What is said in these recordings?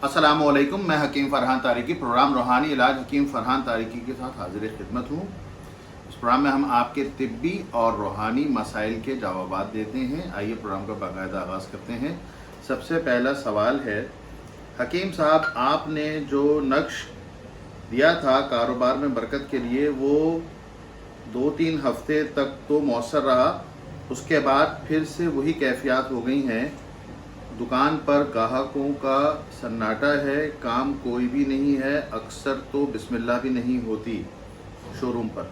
अस्सलामुअलैकुम। मैं हकीम फरहान तारिकी प्रोग्राम रूहानी इलाज हकीम फरहान तारिकी के साथ हाजिर खिदमत हूँ। इस प्रोग्राम में हम आपके तिब्बी और रूहानी मसाइल के जवाबात देते हैं। आइए प्रोग्राम का बाकायदा आगाज़ करते हैं। सबसे पहला सवाल है, हकीम साहब आपने जो नक्श दिया था कारोबार में बरकत के लिए वो 2-3 हफ्ते तक तो मौसर रहा, उसके बाद फिर से वही कैफियत हो गई हैं। दुकान पर ग्राहकों का सन्नाटा है, काम कोई भी नहीं है, अक्सर तो बिस्मिल्लाह भी नहीं होती शोरूम पर।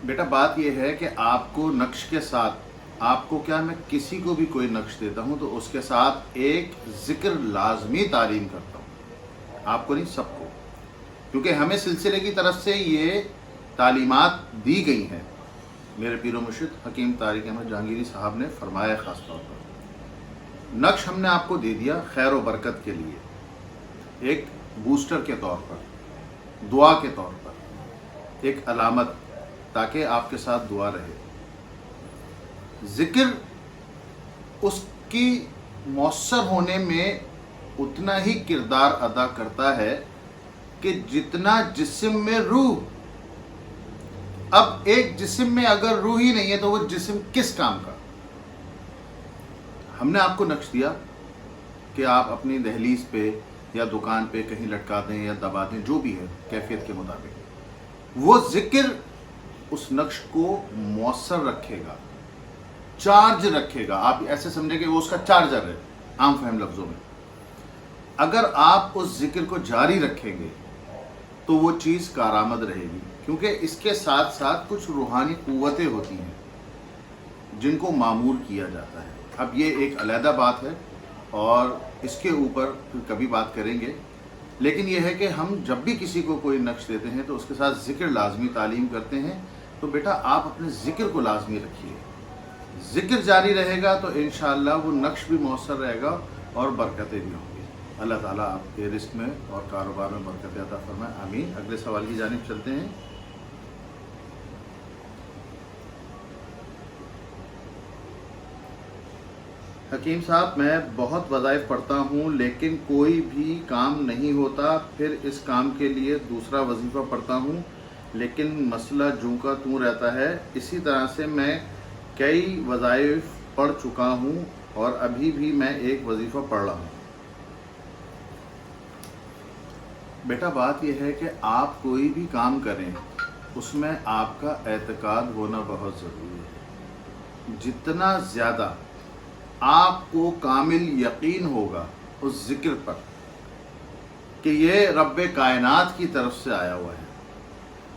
बेटा बात यह है कि आपको नक्श के साथ, आपको क्या, मैं किसी को भी कोई नक्श देता हूं तो उसके साथ एक जिक्र लाजमी तालीम करता हूं, आपको नहीं सबको, क्योंकि हमें सिलसिले की तरफ से ये तालीमात दी गई हैं। मेरे पीरो मुर्शिद हकीम तारिक अहमद जहांगीरी साहब ने फरमाया ख़ास तौर पर नक्श हमने आपको दे दिया खैर व बरकत के लिए, एक बूस्टर के तौर पर, दुआ के तौर पर, एक अलामत, ताकि आपके साथ दुआ रहे। जिक्र उसकी मौसर होने में उतना ही किरदार अदा करता है कि जितना जिस्म में रूह। अब एक जिस्म में अगर रूह ही नहीं है तो वो जिस्म किस काम का। हमने आपको नक्श दिया कि आप अपनी दहलीज पे या दुकान पे कहीं लटका दें या दबा दें, जो भी है कैफियत के मुताबिक, वो जिक्र उस नक्श को मौसर रखेगा, चार्ज रखेगा। आप ऐसे समझे कि वो उसका चार्जर है आम फहम लफ्जों में। अगर आप उस जिक्र को जारी रखेंगे तो वो चीज़ कारामद रहेगी, क्योंकि इसके साथ साथ कुछ रूहानी कुव्वतें होती हैं जिनको मामूर किया जाता है। अब ये एक अलहदा बात है और इसके ऊपर फिर कभी बात करेंगे, लेकिन यह है कि हम जब भी किसी को कोई नक्श देते हैं तो उसके साथ जिक्र लाजमी तालीम करते हैं। तो बेटा आप अपने जिक्र को लाजमी रखिए, जिक्र जारी रहेगा तो इंशाअल्लाह वो नक्श भी मौसर रहेगा और बरकतें भी होंगी। अल्लाह ताला आपके रिस्क में और कारोबार में बरकत अता फरमाए, आमीन। अगले सवाल की जानिब चलते हैं। हकीम साहब मैं बहुत वज़ाइफ पढ़ता हूँ लेकिन कोई भी काम नहीं होता, फिर इस काम के लिए दूसरा वजीफ़ा पढ़ता हूँ लेकिन मसला जूं का तूं रहता है। इसी तरह से मैं कई वज़ाइफ पढ़ चुका हूँ और अभी भी मैं एक वजीफ़ा पढ़ रहा हूँ। बेटा बात यह है कि आप कोई भी काम करें उसमें आपका एतकाद होना बहुत ज़रूरी है। जितना ज़्यादा आपको कामिल यकीन होगा उस जिक्र पर कि ये रब्बे कायनात की तरफ से आया हुआ है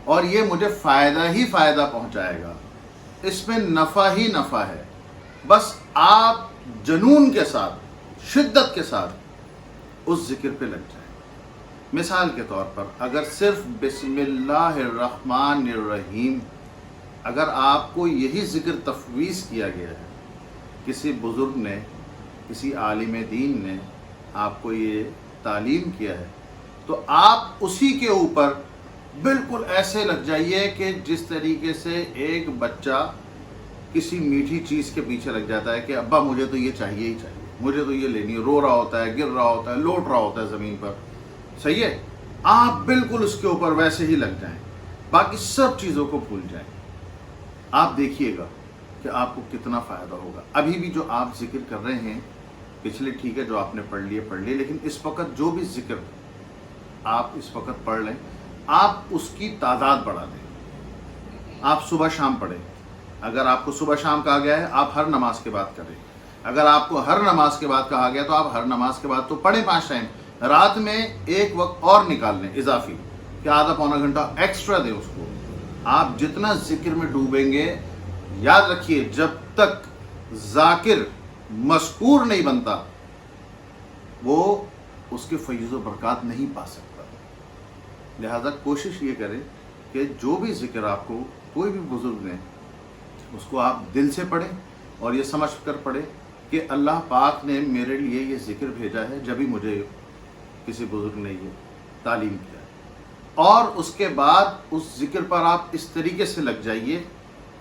और ये मुझे फ़ायदा ही फ़ायदा पहुंचाएगा, इसमें नफ़ा ही नफ़ा है, बस आप जुनून के साथ, शिद्दत के साथ उस जिक्र पे लग जाए। मिसाल के तौर पर अगर सिर्फ बिस्मिल्लाहिर्रहमानिर्रहीम अगर आपको यही जिक्र तफवीज़ किया गया है, किसी बुज़ुर्ग ने, किसी आलिम दीन ने आपको ये तालीम किया है, तो आप उसी के ऊपर बिल्कुल ऐसे लग जाइए कि जिस तरीके से एक बच्चा किसी मीठी चीज़ के पीछे लग जाता है कि अब्बा मुझे तो ये चाहिए ही चाहिए, मुझे तो ये लेनी है, रो रहा होता है, गिर रहा होता है, लौट रहा होता है ज़मीन पर, सही है। आप बिल्कुल उसके ऊपर वैसे ही लग जाएं, बाकी सब चीज़ों को भूल जाएं। आप देखिएगा कि आपको कितना फ़ायदा होगा। अभी भी जो आप जिक्र कर रहे हैं, पिछले ठीक है जो आपने पढ़ लिए, लेकिन इस वक्त जो भी जिक्र आप इस वक्त पढ़ लें, आप उसकी तादाद बढ़ा दें। आप सुबह शाम पढ़ें। अगर आपको सुबह शाम कहा गया है आप हर नमाज के बाद करें। अगर आपको हर नमाज के बाद कहा गया तो आप हर नमाज के बाद तो पढ़ें 5 टाइम। रात में एक वक्त और निकाल लें इजाफी, कि आधा पौना घंटा एक्स्ट्रा दें उसको। आप जितना जिक्र में डूबेंगे, याद रखिए जब तक जाकिर मस्कूर नहीं बनता वो उसके फैज़ व बरक़ात नहीं पा सकता। लिहाजा कोशिश ये करें कि जो भी जिक्र आपको कोई भी बुज़ुर्ग ने, उसको आप दिल से पढ़ें और ये समझ कर पढ़ें कि अल्लाह पाक ने मेरे लिए ये जिक्र भेजा है, जब भी मुझे किसी बुज़ुर्ग ने ये तालीम किया। और उसके बाद उस जिक्र पर आप इस तरीके से लग जाइए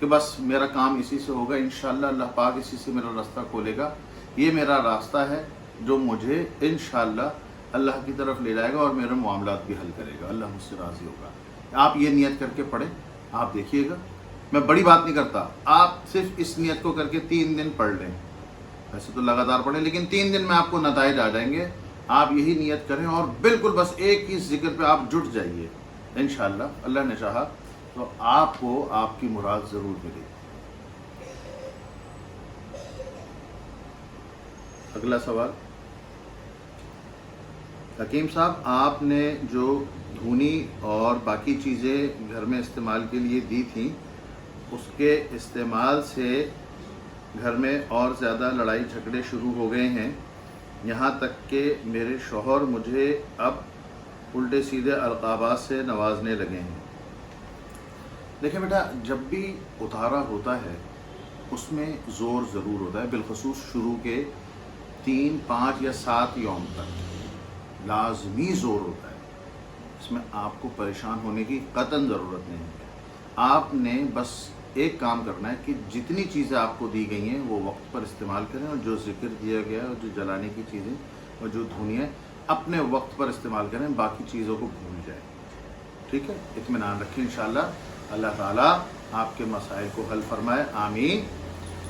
कि बस मेरा काम इसी से होगा, इंशाअल्लाह अल्लाह पाक इसी से मेरा रास्ता खोलेगा, ये मेरा रास्ता है, جو مجھے انشاءاللہ اللہ کی طرف لے جائے گا اور میرے معاملات بھی حل کرے گا، اللہ مجھ سے راضی ہوگا۔ آپ یہ نیت کر کے پڑھیں، آپ دیکھیے گا، میں بڑی بات نہیں کرتا، آپ صرف اس نیت کو کر کے 3 دن پڑھ لیں، ویسے تو لگاتار پڑھیں لیکن 3 دن میں آپ کو نتائج آ جائیں گے۔ آپ یہی نیت کریں اور بالکل بس ایک ہی ذکر پہ آپ جٹ جائیے، انشاءاللہ اللہ نے چاہا تو آپ کو آپ کی مراد ضرور ملے گی۔ اگلا سوال، حکیم صاحب آپ نے جو دھونی اور باقی چیزیں گھر میں استعمال کے لیے دی تھیں، اس کے استعمال سے گھر میں اور زیادہ لڑائی جھگڑے شروع ہو گئے ہیں، یہاں تک کہ میرے شوہر مجھے اب الٹے سیدھے القابات سے نوازنے لگے ہیں۔ دیکھیں بیٹا، جب بھی اتارا ہوتا ہے اس میں زور ضرور ہوتا ہے، بالخصوص شروع کے 3، 5 یا 7 یوم تک لازمی زور ہوتا ہے، اس میں آپ کو پریشان ہونے کی قطعاً ضرورت نہیں ہے۔ آپ نے بس ایک کام کرنا ہے کہ جتنی چیزیں آپ کو دی گئی ہیں وہ وقت پر استعمال کریں، اور جو ذکر دیا گیا ہے اور جو جلانے کی چیزیں اور جو دھونی ہے اپنے وقت پر استعمال کریں، باقی چیزوں کو بھول جائیں، ٹھیک ہے؟ اطمینان رکھیں، انشاءاللہ اللہ تعالیٰ آپ کے مسائل کو حل فرمائے، آمین۔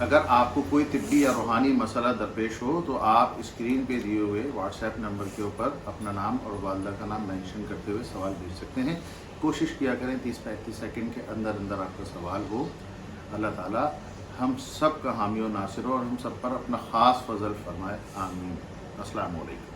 اگر آپ کو کوئی طبی یا روحانی مسئلہ درپیش ہو تو آپ اسکرین پہ دیے ہوئے واٹس ایپ نمبر کے اوپر اپنا نام اور والدہ کا نام مینشن کرتے ہوئے سوال بھیج سکتے ہیں۔ کوشش کیا کریں 30-35 سیکنڈ کے اندر آپ کا سوال ہو۔ اللہ تعالیٰ ہم سب کا حامی و ناصر ہو اور ہم سب پر اپنا خاص فضل فرمائے، آمین۔ السلام علیکم۔